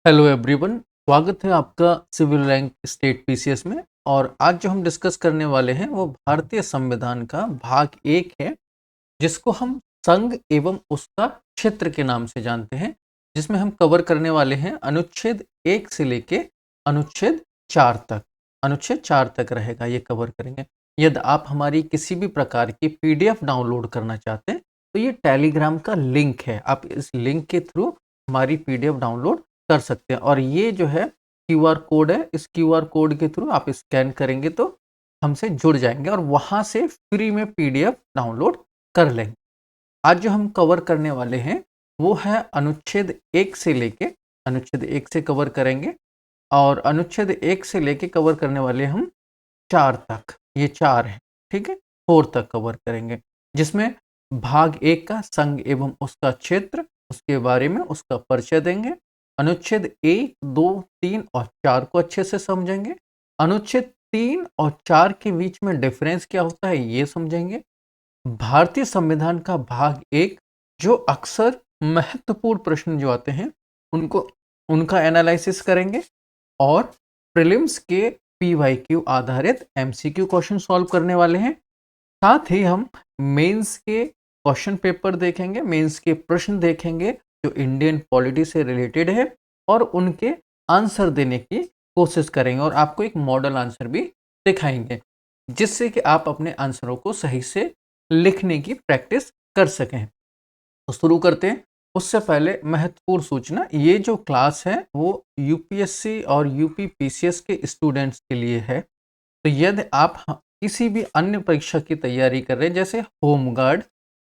Hello everyone. स्वागत है आपका सिविल रैंक स्टेट पीसीएस में। और आज जो हम डिस्कस करने वाले हैं वो भारतीय संविधान का भाग एक है, जिसको हम संघ एवं उसका क्षेत्र के नाम से जानते हैं, जिसमें हम कवर करने वाले हैं अनुच्छेद 1 से लेके अनुच्छेद 4 तक। अनुच्छेद 4 तक रहेगा, ये कवर करेंगे। यदि आप हमारी किसी भी प्रकार की पीडीएफ डाउनलोड करना चाहते हैं तो ये टेलीग्राम का लिंक है, आप इस लिंक के थ्रू हमारी पीडीएफ डाउनलोड कर सकते हैं। और ये जो है क्यूआर कोड है, इस क्यूआर कोड के थ्रू आप स्कैन करेंगे तो हमसे जुड़ जाएंगे और वहाँ से फ्री में पीडीएफ डाउनलोड कर लेंगे। आज जो हम कवर करने वाले हैं वो है अनुच्छेद 1 से लेके अनुच्छेद 1 से कवर करेंगे, और अनुच्छेद 1 से लेके कवर करने वाले हम 4 तक, ये 4 है, ठीक है। 4 तक कवर करेंगे, जिसमें भाग 1 का संघ एवं उसका क्षेत्र, उसके बारे में उसका परिचय देंगे। अनुच्छेद 1, 2, 3 और 4 को अच्छे से समझेंगे। अनुच्छेद 3 और 4 के बीच में डिफरेंस क्या होता है ये समझेंगे। भारतीय संविधान का भाग 1, जो अक्सर महत्वपूर्ण प्रश्न जो आते हैं उनको उनका एनालिसिस करेंगे, और प्रीलिम्स के पीवाईक्यू आधारित एमसीक्यू क्वेश्चन सॉल्व करने वाले हैं। साथ ही हम मेंस के क्वेश्चन पेपर देखेंगे, मेंस के प्रश्न देखेंगे जो इंडियन पॉलिटी से रिलेटेड है, और उनके आंसर देने की कोशिश करेंगे, और आपको एक मॉडल आंसर भी दिखाएंगे, जिससे कि आप अपने आंसरों को सही से लिखने की प्रैक्टिस कर सकें। तो शुरू करते हैं। उससे पहले महत्वपूर्ण सूचना, ये जो क्लास है वो यूपीएससी और यूपी पीसीएस के स्टूडेंट्स के लिए है। तो यदि आप किसी भी अन्य परीक्षा की तैयारी कर रहे हैं, जैसे होम गार्ड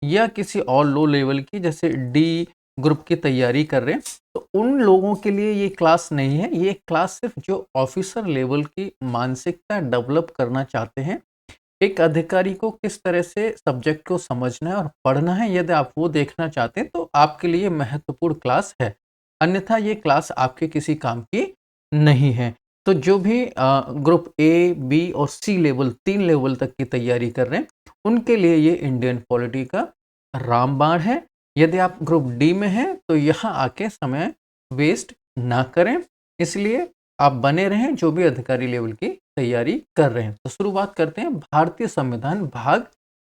या किसी और लो लेवल की जैसे डी ग्रुप की तैयारी कर रहे हैं, तो उन लोगों के लिए ये क्लास नहीं है। ये क्लास सिर्फ जो ऑफिसर लेवल की मानसिकता डेवलप करना चाहते हैं, एक अधिकारी को किस तरह से सब्जेक्ट को समझना है और पढ़ना है, यदि आप वो देखना चाहते हैं तो आपके लिए महत्वपूर्ण क्लास है। अन्यथा ये क्लास आपके किसी काम की नहीं है। तो जो भी ग्रुप ए, बी और सी लेवल, 3 लेवल तक की तैयारी कर रहे हैं, उनके लिए ये इंडियन पॉलिटी का रामबाण है। यदि आप ग्रुप डी में हैं तो यहाँ आके समय वेस्ट ना करें, इसलिए आप बने रहें जो भी अधिकारी लेवल की तैयारी कर रहे हैं। तो शुरुआत करते हैं भारतीय संविधान भाग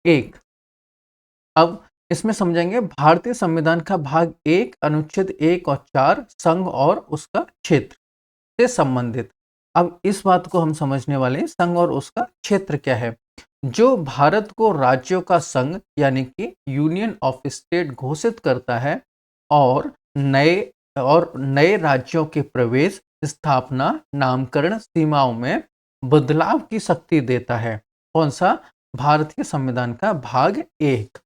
1। अब इसमें समझेंगे भारतीय संविधान का भाग 1 अनुच्छेद 1 और 4 संघ और उसका क्षेत्र से संबंधित। अब इस बात को हम समझने वाले हैं, संघ और उसका क्षेत्र क्या है। जो भारत को राज्यों का संघ यानी कि यूनियन ऑफ स्टेट घोषित करता है, और नए राज्यों के प्रवेश, स्थापना, नामकरण, सीमाओं में बदलाव की शक्ति देता है। कौन सा? भारतीय संविधान का भाग 1।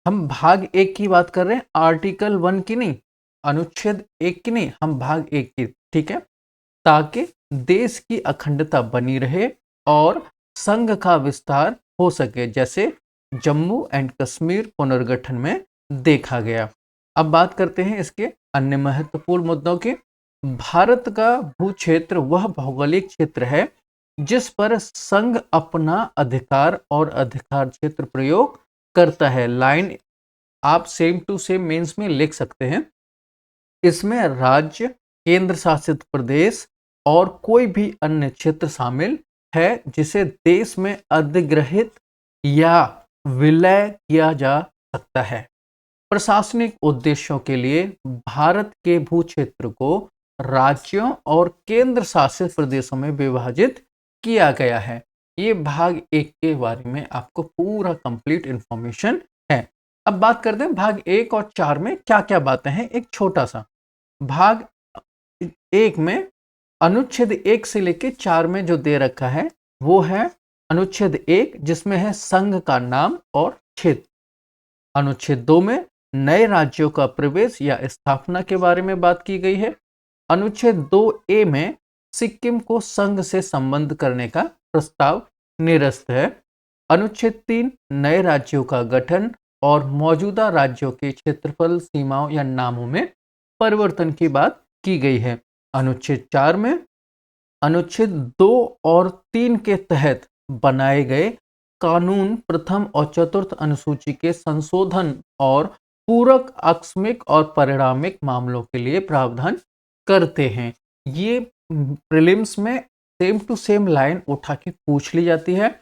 हम भाग 1 की बात कर रहे हैं, आर्टिकल 1 की नहीं, अनुच्छेद 1 की नहीं, हम भाग 1 की, ठीक है। ताकि देश की अखंडता बनी रहे और संघ का विस्तार हो सके, जैसे जम्मू एंड कश्मीर पुनर्गठन में देखा गया। अब बात करते हैं इसके अन्य महत्वपूर्ण मुद्दों की। भारत का भू क्षेत्र वह भौगोलिक क्षेत्र है जिस पर संघ अपना अधिकार और अधिकार क्षेत्र प्रयोग करता है। लाइन आप सेम टू सेम मेंस में लिख सकते हैं। इसमें राज्य, केंद्र शासित प्रदेश और कोई भी अन्य क्षेत्र शामिल है जिसे देश में अधिग्रहित या विलय किया जा सकता है। प्रशासनिक उद्देश्यों के लिए भारत के भू क्षेत्र को राज्यों और केंद्र शासित प्रदेशों में विभाजित किया गया है। ये भाग 1 के बारे में आपको पूरा कंप्लीट इंफॉर्मेशन है। अब बात करते हैं भाग 1 और 4 में क्या क्या बातें हैं। एक छोटा सा भाग 1 में अनुच्छेद 1 से लेकर 4 में जो दे रखा है वो है अनुच्छेद 1, जिसमें है संघ का नाम और क्षेत्र। अनुच्छेद 2 में नए राज्यों का प्रवेश या स्थापना के बारे में बात की गई है। अनुच्छेद 2A में सिक्किम को संघ से संबंध करने का प्रस्ताव निरस्त है। अनुच्छेद 3 नए राज्यों का गठन और मौजूदा राज्यों के क्षेत्रफल, सीमाओं या नामों में परिवर्तन की बात की गई है। अनुच्छेद 4 में अनुच्छेद 2 और 3 के तहत बनाए गए कानून प्रथम और चतुर्थ अनुसूची के संशोधन और पूरक, आकस्मिक और परिणामिक मामलों के लिए प्रावधान करते हैं। ये प्रीलिम्स में सेम टू सेम लाइन उठा के पूछ ली जाती है।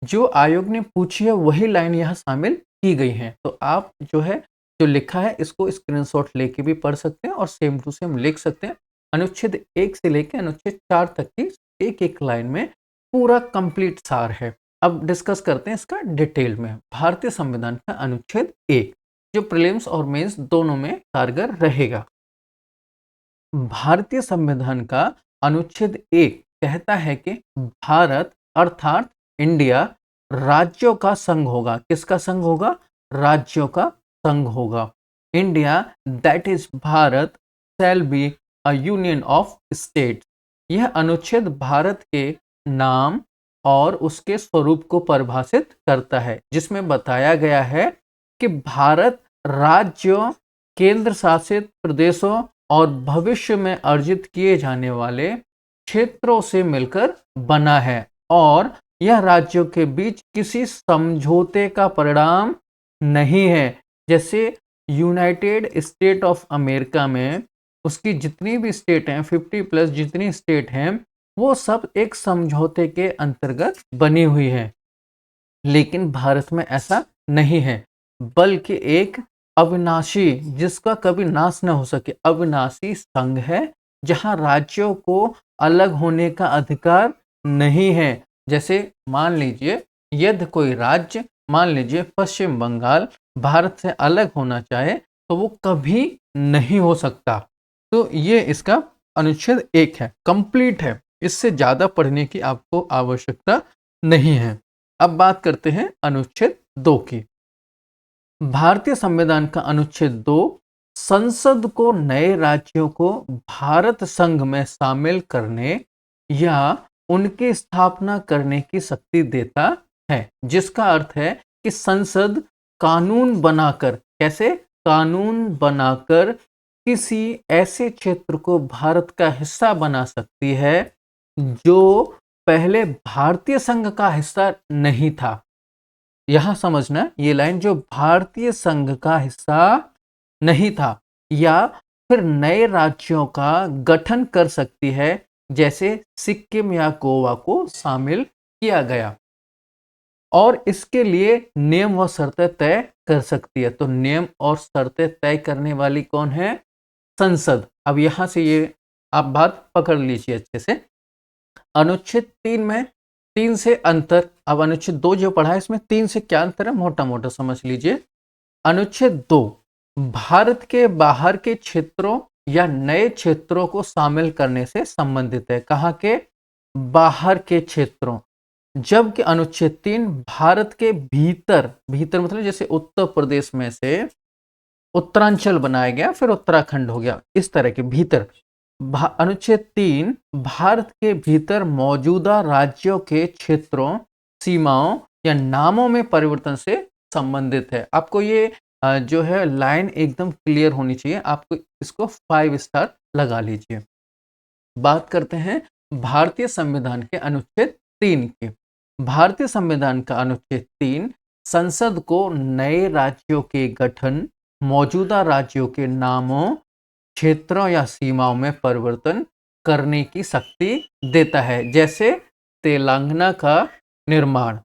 जो आयोग ने पूछी है वही लाइन यहाँ शामिल की गई है। तो आप जो लिखा है इसको स्क्रीनशॉट लेके भी पढ़ सकते हैं और सेम टू सेम लिख सकते हैं। अनुच्छेद 1 से लेके अनुच्छेद 4 तक की एक-एक लाइन में पूरा कंप्लीट सार है। अब डिस्कस करते हैं इसका डिटेल में। भारतीय संविधान का अनुच्छेद 1 जो प्रीलिम्स और मेंस दोनों में कारगर रहेगा। भारतीय संविधान का अनुच्छेद 1 कहता है कि भारत अर्थात इंडिया राज्यों का संघ होगा। किसका संघ होगा? राज्यों का संघ होगा। India that is Bharat shall be a union of state. यह अनुच्छेद भारत के नाम और उसके स्वरूप को परिभाषित करता है, जिसमें बताया गया है कि भारत राज्यों, केंद्र शासित प्रदेशों और भविष्य में अर्जित किए जाने वाले क्षेत्रों से मिलकर बना है और यह राज्यों के बीच किसी समझौते का परिणाम नहीं है। जैसे यूनाइटेड स्टेट ऑफ अमेरिका में उसकी जितनी भी स्टेट हैं, 50 प्लस जितनी स्टेट हैं, वो सब एक समझौते के अंतर्गत बनी हुई है। लेकिन भारत में ऐसा नहीं है, बल्कि एक अविनाशी, जिसका कभी नाश न हो सके, अविनाशी संघ है, जहां राज्यों को अलग होने का अधिकार नहीं है। जैसे मान लीजिए यदि कोई राज्य, मान लीजिए पश्चिम बंगाल, भारत से अलग होना चाहे तो वो कभी नहीं हो सकता। तो ये इसका अनुच्छेद 1 है, कंप्लीट है। इससे ज़्यादा पढ़ने की आपको आवश्यकता नहीं है। अब बात करते हैं अनुच्छेद 2 की। भारतीय संविधान का अनुच्छेद 2 संसद को नए राज्यों को भारत संघ में शामिल करने या उनकी स्थापना करने की शक्ति देता है, जिसका अर्थ है कि संसद कानून बनाकर, कैसे कानून बनाकर किसी ऐसे क्षेत्र को भारत का हिस्सा बना सकती है जो पहले भारतीय संघ का हिस्सा नहीं था। यहां समझना, ये लाइन जो भारतीय संघ का हिस्सा नहीं था या फिर नए राज्यों का गठन कर सकती है, जैसे सिक्किम या गोवा को शामिल किया गया और इसके लिए नियम व शर्तें तय कर सकती है। तो नियम और शर्तें तय करने वाली कौन है? संसद। अब यहां से ये आप बात पकड़ लीजिए अच्छे से। अनुच्छेद 3 में 3 से अंतर, अब अनुच्छेद 2 जो पढ़ा है इसमें 3 से क्या अंतर है मोटा मोटा समझ लीजिए। अनुच्छेद 2 भारत के बाहर के क्षेत्रों या नए क्षेत्रों को शामिल करने से संबंधित है। कहाँ के? बाहर के क्षेत्रों। जबकि अनुच्छेद 3 भारत के भीतर, भीतर मतलब जैसे उत्तर प्रदेश में से उत्तरांचल बनाया गया फिर उत्तराखंड हो गया, इस तरह के भीतर। अनुच्छेद 3 भारत के भीतर मौजूदा राज्यों के क्षेत्रों, सीमाओं या नामों में परिवर्तन से संबंधित है। आपको ये जो है लाइन एकदम क्लियर होनी चाहिए। आपको इसको 5 स्टार लगा लीजिए। बात करते हैं भारतीय संविधान के अनुच्छेद 3 की। भारतीय संविधान का अनुच्छेद 3 संसद को नए राज्यों के गठन, मौजूदा राज्यों के नामों, क्षेत्रों या सीमाओं में परिवर्तन करने की शक्ति देता है। जैसे तेलंगाना का निर्माण,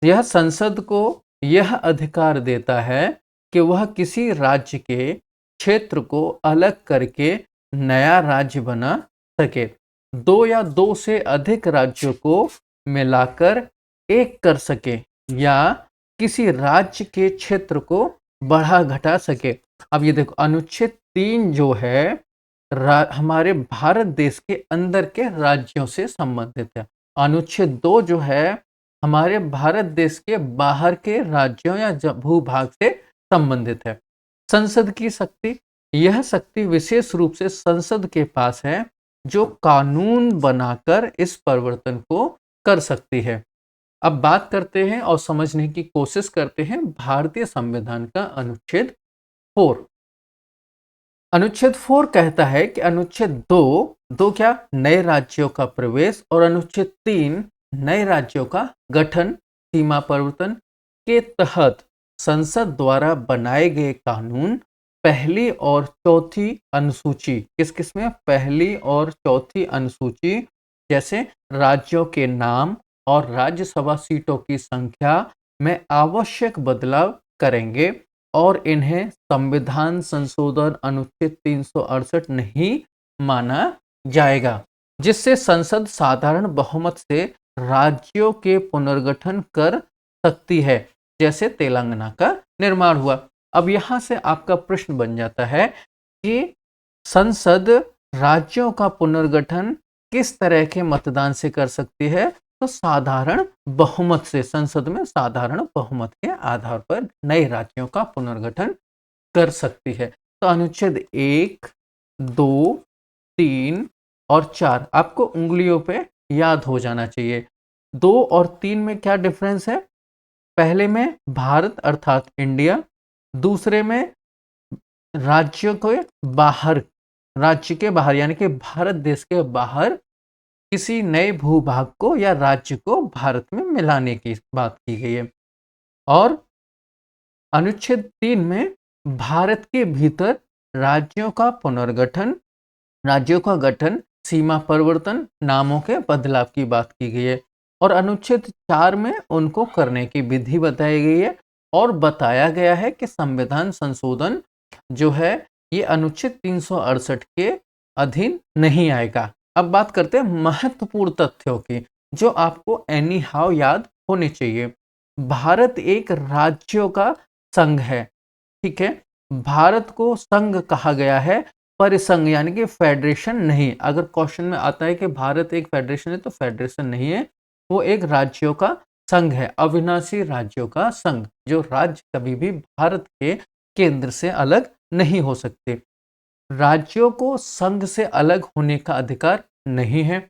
यह संसद को यह अधिकार देता है कि वह किसी राज्य के क्षेत्र को अलग करके नया राज्य बना सके, 2 या 2 से अधिक राज्यों को मिलाकर एक कर सके या किसी राज्य के क्षेत्र को बढ़ा घटा सके। अब ये देखो, अनुच्छेद 3 जो है हमारे भारत देश के अंदर के राज्यों से संबंधित है। अनुच्छेद 2 जो है हमारे भारत देश के बाहर के राज्यों या भूभाग से संबंधित है। संसद की शक्ति, यह शक्ति विशेष रूप से संसद के पास है जो कानून बनाकर इस परिवर्तन को कर सकती है। अब बात करते हैं और समझने की कोशिश करते हैं भारतीय संविधान का अनुच्छेद 4। अनुच्छेद 4 कहता है कि अनुच्छेद 2 क्या? नए राज्यों का प्रवेश, और अनुच्छेद 3 नए राज्यों का गठन, सीमा परिवर्तन के तहत संसद द्वारा बनाए गए कानून पहली और चौथी अनुसूची, किस किस में? पहली और चौथी अनुसूची, जैसे राज्यों के नाम और राज्यसभा सीटों की संख्या में आवश्यक बदलाव करेंगे और इन्हें संविधान संशोधन अनुच्छेद 368 नहीं माना जाएगा, जिससे संसद साधारण बहुमत से राज्यों के पुनर्गठन कर सकती है, जैसे तेलंगाना का निर्माण हुआ। अब यहाँ से आपका प्रश्न बन जाता है कि संसद राज्यों का पुनर्गठन किस तरह के मतदान से कर सकती है? तो साधारण बहुमत से, संसद में साधारण बहुमत के आधार पर नए राज्यों का पुनर्गठन कर सकती है। तो अनुच्छेद 1, 2, 3 और 4 आपको उंगलियों पे याद हो जाना चाहिए। 2 और 3 में क्या डिफरेंस है? पहले में भारत अर्थात इंडिया, दूसरे में राज्य के बाहर, राज्य के बाहर यानी कि भारत देश के बाहर किसी नए भूभाग को या राज्य को भारत में मिलाने की बात की गई है। और अनुच्छेद 3 में भारत के भीतर राज्यों का पुनर्गठन, राज्यों का गठन, सीमा परिवर्तन, नामों के बदलाव की बात की गई है। और अनुच्छेद 4 में उनको करने की विधि बताई गई है और बताया गया है कि संविधान संशोधन जो है ये अनुच्छेद 368 के अधीन नहीं आएगा। अब बात करते हैं महत्वपूर्ण तथ्यों की जो आपको एनी हाउ याद होने चाहिए। भारत एक राज्यों का संघ है, ठीक है। भारत को संघ कहा गया है, परिसंघ यानी कि फेडरेशन नहीं। अगर क्वेश्चन में आता है कि भारत एक फेडरेशन है तो फेडरेशन नहीं है, वो एक राज्यों का संघ है, अविनाशी राज्यों का संघ, जो राज्य कभी भी भारत के केंद्र से अलग नहीं हो सकते। राज्यों को संघ से अलग होने का अधिकार नहीं है।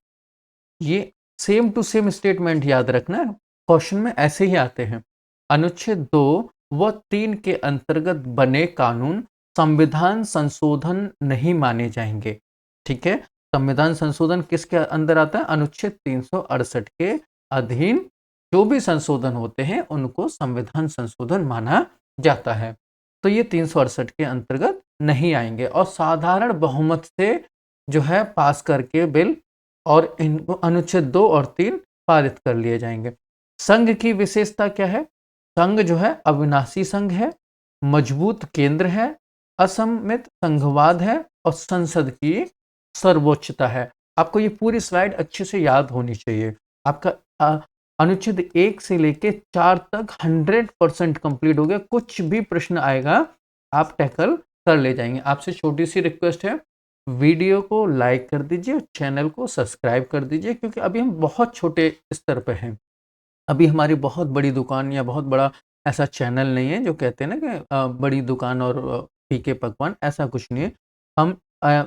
ये सेम टू सेम स्टेटमेंट याद रखना, क्वेश्चन में ऐसे ही आते हैं। अनुच्छेद 2 व 3 के अंतर्गत बने कानून संविधान संशोधन नहीं माने जाएंगे, ठीक है। संविधान संशोधन किसके अंदर आता है? अनुच्छेद 368 के अधीन जो भी संशोधन होते हैं उनको संविधान संशोधन माना जाता है। तो ये 368 के अंतर्गत नहीं आएंगे और साधारण बहुमत से जो है पास करके बिल और इनको अनुच्छेद 2 और 3 पारित कर लिए जाएंगे। संघ की विशेषता क्या है? संघ जो है अविनाशी संघ है, मजबूत केंद्र है, असममित संघवाद है और संसद की सर्वोच्चता है। आपको ये पूरी स्लाइड अच्छे से याद होनी चाहिए। आपका अनुच्छेद 1 से लेके 4 तक 100% कंप्लीट हो गया। कुछ भी प्रश्न आएगा आप टैकल कर ले जाएंगे। आपसे छोटी सी रिक्वेस्ट है, वीडियो को लाइक कर दीजिए, चैनल को सब्सक्राइब कर दीजिए, क्योंकि अभी हम बहुत छोटे स्तर पे हैं। अभी हमारी बहुत बड़ी दुकान या बहुत बड़ा ऐसा चैनल नहीं है जो कहते हैं ना कि बड़ी दुकान और फीके पकवान, ऐसा कुछ नहीं है। हम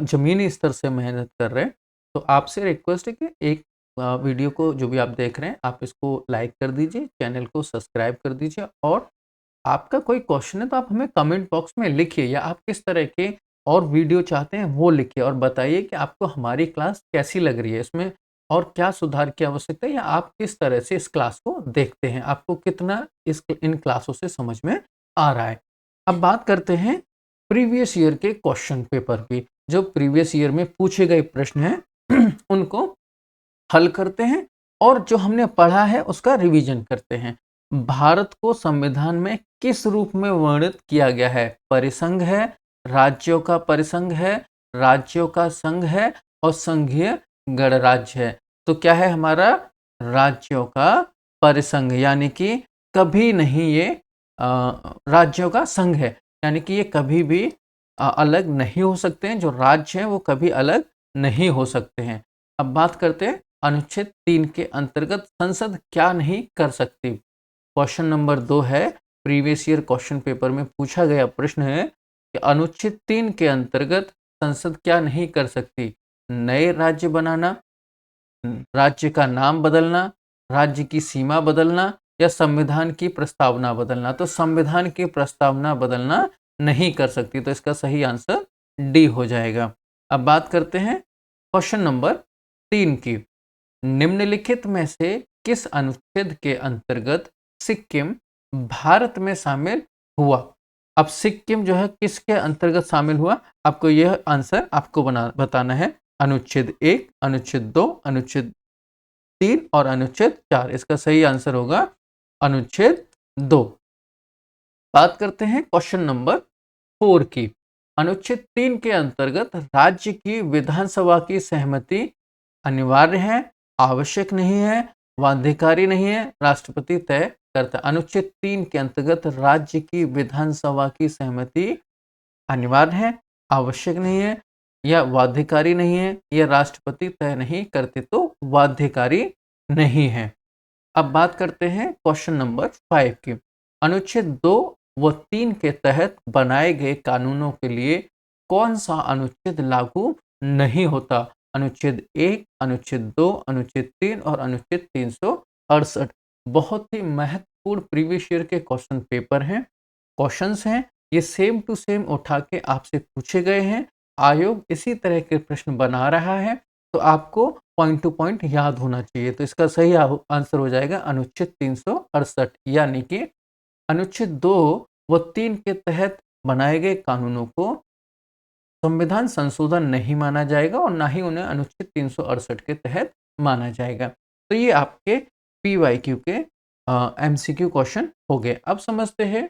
ज़मीनी स्तर से मेहनत कर रहे हैं। तो आपसे रिक्वेस्ट है कि एक वीडियो को जो भी आप देख रहे हैं आप इसको लाइक कर दीजिए, चैनल को सब्सक्राइब कर दीजिए और आपका कोई क्वेश्चन है तो आप हमें कमेंट बॉक्स में लिखिए या आप किस तरह के और वीडियो चाहते हैं वो लिखिए और बताइए कि आपको हमारी क्लास कैसी लग रही है, इसमें और क्या सुधार की आवश्यकता है या आप किस तरह से इस क्लास को देखते हैं, आपको कितना इन क्लासों से समझ में आ रहा है। अब बात करते हैं प्रीवियस ईयर के क्वेश्चन पेपर की। जो प्रीवियस ईयर में पूछे गए प्रश्न हैं उनको हल करते हैं और जो हमने पढ़ा है उसका रिवीजन करते हैं। भारत को संविधान में किस रूप में वर्णित किया गया है? परिसंघ है, राज्यों का परिसंघ है, राज्यों का संघ है और संघीय गणराज्य है। तो क्या है हमारा? राज्यों का परिसंघ, यानी कि कभी नहीं ये राज्यों का संघ है, यानी कि ये कभी भी अलग नहीं हो सकते हैं। जो राज्य हैं वो कभी अलग नहीं हो सकते हैं। अब बात करते हैं अनुच्छेद 3 के अंतर्गत संसद क्या नहीं कर सकती। क्वेश्चन नंबर 2 है, प्रीवियस ईयर क्वेश्चन पेपर में पूछा गया प्रश्न है कि अनुच्छेद 3 के अंतर्गत संसद क्या नहीं कर सकती? नए राज्य बनाना, राज्य का नाम बदलना, राज्य की सीमा बदलना या संविधान की प्रस्तावना बदलना। तो संविधान की प्रस्तावना बदलना नहीं कर सकती, तो इसका सही आंसर डी हो जाएगा। अब बात करते हैं क्वेश्चन नंबर 3 की। निम्नलिखित में से किस अनुच्छेद के अंतर्गत सिक्किम भारत में शामिल हुआ? अब सिक्किम जो है किसके अंतर्गत शामिल हुआ? आपको यह आंसर आपको बताना है। अनुच्छेद 1, अनुच्छेद 2, अनुच्छेद 3 और अनुच्छेद 4। इसका सही आंसर होगा अनुच्छेद 2। बात करते हैं क्वेश्चन नंबर 4 की। अनुच्छेद 3 के अंतर्गत राज्य की विधानसभा की सहमति अनिवार्य है, आवश्यक नहीं है, बाध्यकारी नहीं है, राष्ट्रपति तय करता है। अनुच्छेद 3 के अंतर्गत राज्य की विधानसभा की सहमति अनिवार्य है, आवश्यक नहीं है या बाध्यकारी नहीं है, या राष्ट्रपति तय नहीं करते तो बाध्यकारी नहीं है। अब बात करते हैं क्वेश्चन नंबर 5 की। अनुच्छेद 2 व 3 के तहत बनाए गए कानूनों के लिए कौन सा अनुच्छेद लागू नहीं होता? अनुच्छेद 1, अनुच्छेद 2, अनुच्छेद 3 और अनुच्छेद 368। बहुत ही महत्वपूर्ण प्रीवियस ईयर के क्वेश्चन पेपर हैं, क्वेश्चंस हैं। ये सेम टू सेम उठा के आपसे पूछे गए हैं। आयोग इसी तरह के प्रश्न बना रहा है, तो आपको पॉइंट टू पॉइंट याद होना चाहिए। तो इसका सही आंसर हो जाएगा अनुच्छेद 368, यानी कि अनुच्छेद 2 व 3 के तहत बनाए गए कानूनों को संविधान संशोधन नहीं माना जाएगा और ना ही उन्हें अनुच्छेद 368 के तहत माना जाएगा। तो ये आपके पीवाईक्यू के एमसीक्यू क्वेश्चन हो गए। अब समझते हैं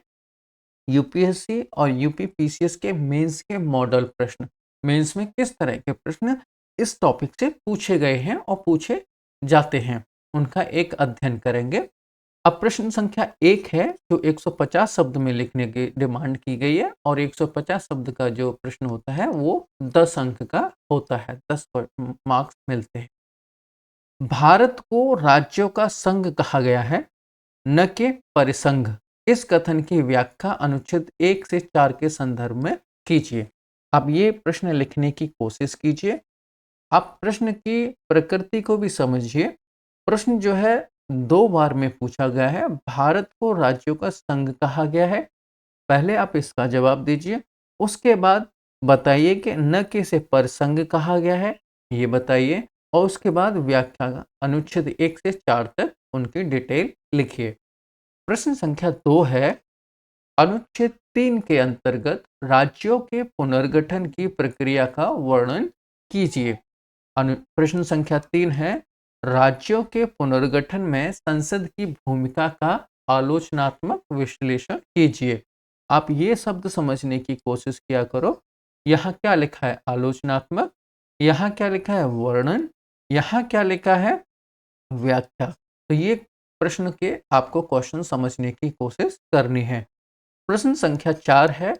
यूपीएससी और यूपीपीसीएस के मेंस के मॉडल प्रश्न। मेंस में किस तरह के प्रश्न इस टॉपिक से पूछे गए हैं और पूछे जाते हैं, उनका एक अध्ययन करेंगे। अब प्रश्न संख्या 1 है जो 150 शब्द में लिखने की डिमांड की गई है, और 150 शब्द का जो प्रश्न होता है वो 10 अंक का होता है, 10 मार्क्स मिलते हैं। भारत को राज्यों का संघ कहा गया है, न कि परिसंघ। इस कथन की व्याख्या अनुच्छेद 1 से 4 के संदर्भ में कीजिए। अब ये प्रश्न लिखने की कोशिश कीजिए। आप प्रश्न की प्रकृति को भी समझिए। प्रश्न जो है 2 बार में पूछा गया है। भारत को राज्यों का संघ कहा गया है। पहले आप इसका जवाब दीजिए, उसके बाद बताइए कि न कि इसे परिसंघ कहा गया है, ये बताइए, और उसके बाद व्याख्या अनुच्छेद 1 से 4 तक उनकी डिटेल लिखिए। प्रश्न संख्या 2 है, अनुच्छेद 3 के अंतर्गत राज्यों के पुनर्गठन की प्रक्रिया का वर्णन कीजिए। प्रश्न संख्या 3 है, राज्यों के पुनर्गठन में संसद की भूमिका का आलोचनात्मक विश्लेषण कीजिए। आप ये शब्द समझने की कोशिश किया करो। यहाँ क्या लिखा है? आलोचनात्मक। यहाँ क्या लिखा है? वर्णन। यहाँ क्या लिखा है? व्याख्या। तो ये प्रश्न के आपको क्वेश्चन समझने की कोशिश करनी है। प्रश्न संख्या 4 है,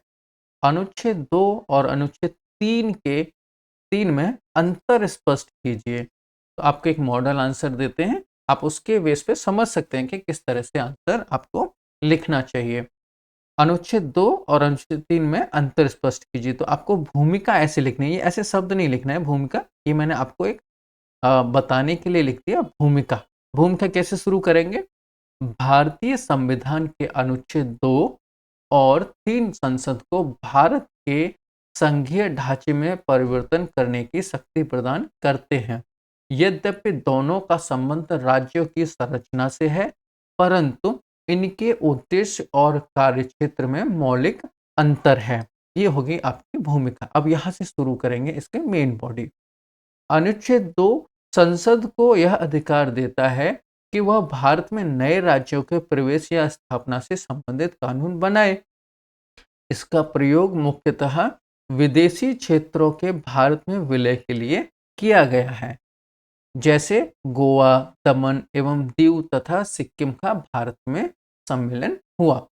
अनुच्छेद 2 और अनुच्छेद 3 में अंतर स्पष्ट कीजिए। तो आपको एक मॉडल आंसर देते हैं, आप उसके बेस पे समझ सकते हैं कि किस तरह से आंसर आपको लिखना चाहिए। अनुच्छेद 2 और अनुच्छेद 3 में अंतर स्पष्ट कीजिए। तो आपको भूमिका ऐसे लिखनी है, ये ऐसे शब्द नहीं लिखना है भूमिका, ये मैंने आपको एक बताने के लिए लिख दिया भूमिका। भूमिका कैसे शुरू करेंगे? भारतीय संविधान के अनुच्छेद 2 और 3 संसद को भारत के संघीय ढांचे में परिवर्तन करने की शक्ति प्रदान करते हैं। यद्यपि दोनों का संबंध राज्यों की संरचना से है, परंतु इनके उद्देश्य और कार्यक्षेत्र में मौलिक अंतर है। ये होगी आपकी भूमिका। अब यहाँ से शुरू करेंगे इसके मेन बॉडी। अनुच्छेद 2 संसद को यह अधिकार देता है कि वह भारत में नए राज्यों के प्रवेश या स्थापना से संबंधित कानून बनाए। इसका प्रयोग मुख्यतः विदेशी क्षेत्रों के भारत में विलय के लिए किया गया है, जैसे गोवा, दमन एवं दीव तथा सिक्किम का भारत में सम्मिलन हुआ।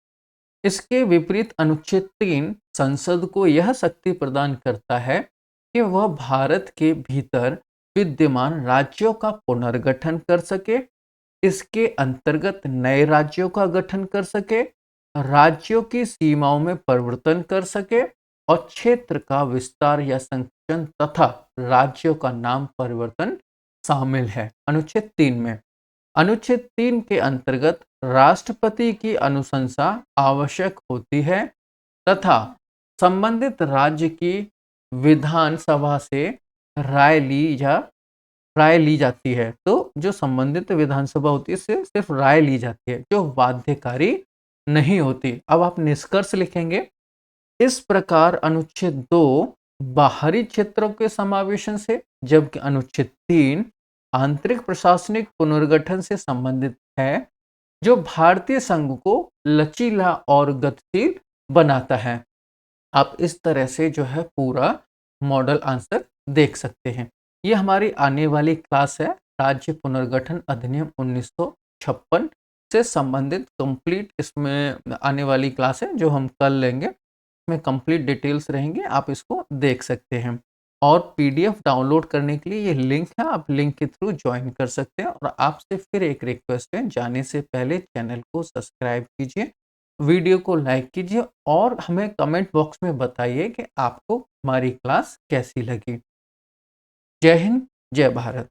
इसके विपरीत अनुच्छेद 3 संसद को यह शक्ति प्रदान करता है कि वह भारत के भीतर विद्यमान राज्यों का पुनर्गठन कर सके, इसके अंतर्गत नए राज्यों का गठन कर सके, राज्यों की सीमाओं में परिवर्तन कर सके और क्षेत्र का विस्तार या संकुचन तथा राज्यों का नाम परिवर्तन शामिल है अनुच्छेद 3 में। अनुच्छेद 3 के अंतर्गत राष्ट्रपति की अनुशंसा आवश्यक होती है तथा संबंधित राज्य की विधानसभा से राय ली जाती है। तो जो संबंधित विधानसभा होती है इससे सिर्फ राय ली जाती है, जो बाध्यकारी नहीं होती। अब आप निष्कर्ष लिखेंगे इस प्रकार अनुच्छेद 2 बाहरी क्षेत्रों के समावेशन से, जबकि अनुच्छेद 3 आंतरिक प्रशासनिक पुनर्गठन से संबंधित है, जो भारतीय संघ को लचीला और गतिशील बनाता है। आप इस तरह से जो है पूरा मॉडल आंसर देख सकते हैं। ये हमारी आने वाली क्लास है, राज्य पुनर्गठन अधिनियम 1956 से संबंधित कंप्लीट इसमें आने वाली क्लास है, जो हम कल लेंगे। इसमें कंप्लीट डिटेल्स रहेंगे, आप इसको देख सकते हैं। और पीडीएफ डाउनलोड करने के लिए ये लिंक है, आप लिंक के थ्रू ज्वाइन कर सकते हैं। और आपसे फिर एक रिक्वेस्ट है, जाने से पहले चैनल को सब्सक्राइब कीजिए, वीडियो को लाइक कीजिए और हमें कमेंट बॉक्स में बताइए कि आपको हमारी क्लास कैसी लगी। जय हिंद, जय भारत।